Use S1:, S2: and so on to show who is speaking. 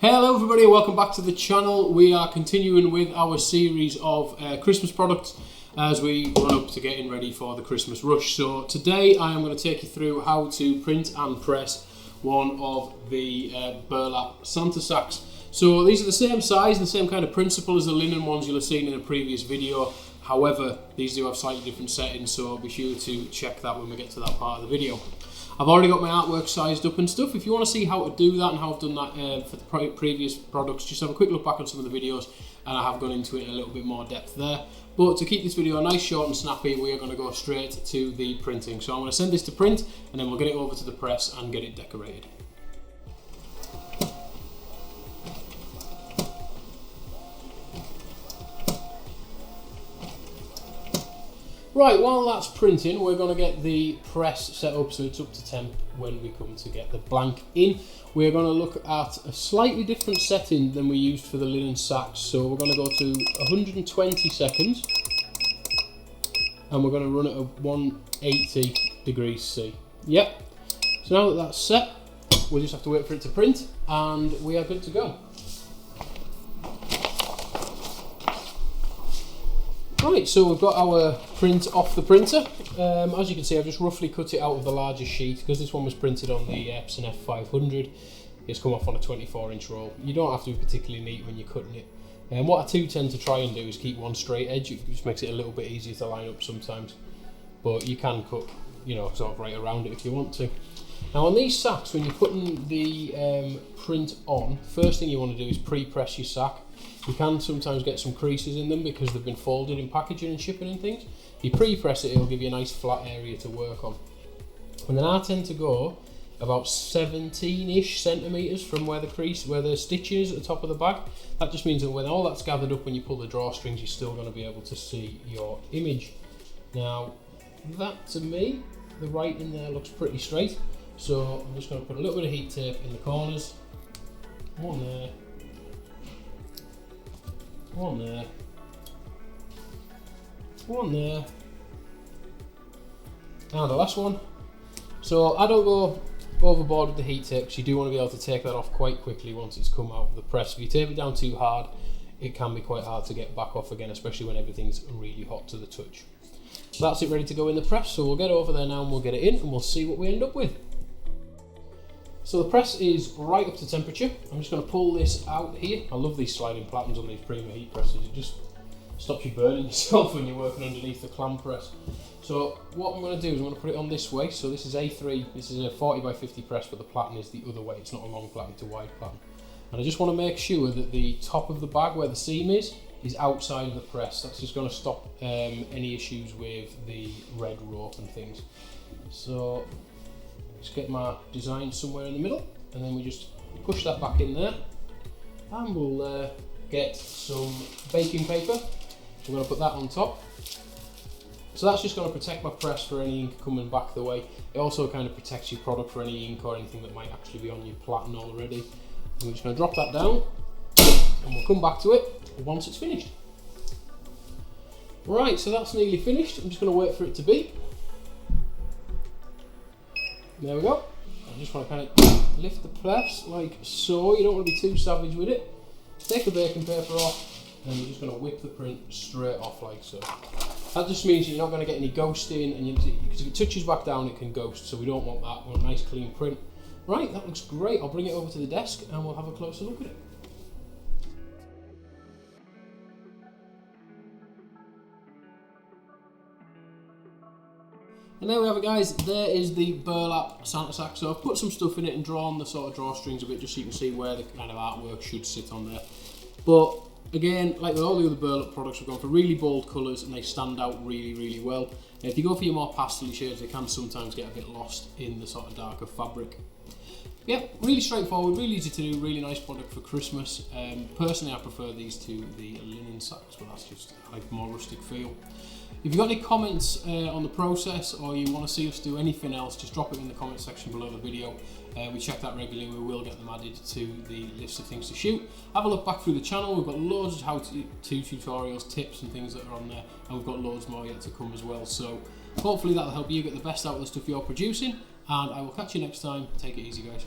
S1: Hello everybody, welcome back to the channel. We are continuing with our series of Christmas products as we run up to getting ready for the Christmas rush. So today I am going to take you through how to print and press one of the burlap Santa sacks. So these are the same size and the same kind of principle as the linen ones you'll have seen in a previous video. However, these do have slightly different settings, so be sure to check that when we get to that part of the video. I've already got my artwork sized up and stuff. If you want to see how to do that and how I've done that for the previous products, just have a quick look back on some of the videos and I have gone into it in a little bit more depth there. But to keep this video nice, short and snappy, we are going to go straight to the printing. So I'm going to send this to print and then we'll get it over to the press and get it decorated. Right, while that's printing, we're going to get the press set up so it's up to temp when we come to get the blank in. We're going to look at a slightly different setting than we used for the linen sacks. So we're going to go to 120 seconds and we're going to run it at 180 degrees C. Yep. So now that that's set, we'll just have to wait for it to print and we are good to go. Right, so we've got our print off the printer. As you can see, I've just roughly cut it out of the larger sheet because this one was printed on the Epson F500. It's come off on a 24-inch roll. You don't have to be particularly neat when you're cutting it. And what I do tend to try and do is keep one straight edge. It just makes it a little bit easier to line up sometimes. But you can cut, you know, sort of right around it if you want to. Now on these sacks, when you're putting the print on, first thing you want to do is pre-press your sack. You can sometimes get some creases in them because they've been folded in packaging and shipping and things. If you pre-press it, it'll give you a nice flat area to work on. And then I tend to go about 17-ish centimetres from where the stitch is at the top of the bag. That just means that when all that's gathered up, when you pull the drawstrings, you're still going to be able to see your image. Now, that to me, the writing there looks pretty straight. So I'm just going to put a little bit of heat tape in the corners. One there. One there, one there, and the last one. So I don't go overboard with the heat tape because you do want to be able to take that off quite quickly once it's come out of the press. If you tape it down too hard, it can be quite hard to get back off again, especially when everything's really hot to the touch. So that's it ready to go in the press, so we'll get over there now and we'll get it in and we'll see what we end up with. So the press is right up to temperature. I'm just going to pull this out here. I love these sliding platens on these Prima heat presses. It just stops you burning yourself when you're working underneath the Clam press. So what I'm going to do is I'm going to put it on this way. So this is A3, this is a 40 by 50 press, but the platen is the other way. It's not a long platen, it's a wide platen. And I just want to make sure that the top of the bag where the seam is outside of the press. That's just going to stop any issues with the red rope and things. So just get my design somewhere in the middle and then we just push that back in there and we'll get some baking paper. We're going to put that on top. So that's just going to protect my press for any ink coming back the way. It also kind of protects your product for any ink or anything that might actually be on your platen already. And we're just going to drop that down and we'll come back to it once it's finished. Right, so that's nearly finished. I'm just going to wait for it to be. There we go. I just want to kind of lift the press like so. You don't want to be too savage with it. Take the baking paper off and you're just going to whip the print straight off like so. That just means you're not going to get any ghosting, and because if it touches back down it can ghost, so we don't want that. We want a nice clean print. Right, that looks great. I'll bring it over to the desk and we'll have a closer look at it. And there we have it, guys. There is the burlap Santa sack. So I've put some stuff in it and drawn the sort of drawstrings a bit just so you can see where the kind of artwork should sit on there. But again, like with all the other burlap products, we've gone for really bold colours and they stand out really, really well. And if you go for your more pastel shades, they can sometimes get a bit lost in the sort of darker fabric. Yeah, really straightforward, really easy to do, really nice product for Christmas. Personally, I prefer these to the linen sacks, but that's just like more rustic feel. If you've got any comments on the process or you want to see us do anything else, just drop it in the comment section below the video. We check that regularly and we will get them added to the list of things to shoot. Have a look back through the channel. We've got loads of how-to tutorials, tips and things that are on there, and we've got loads more yet to come as well. So hopefully that'll help you get the best out of the stuff you're producing, and I will catch you next time. Take it easy, guys.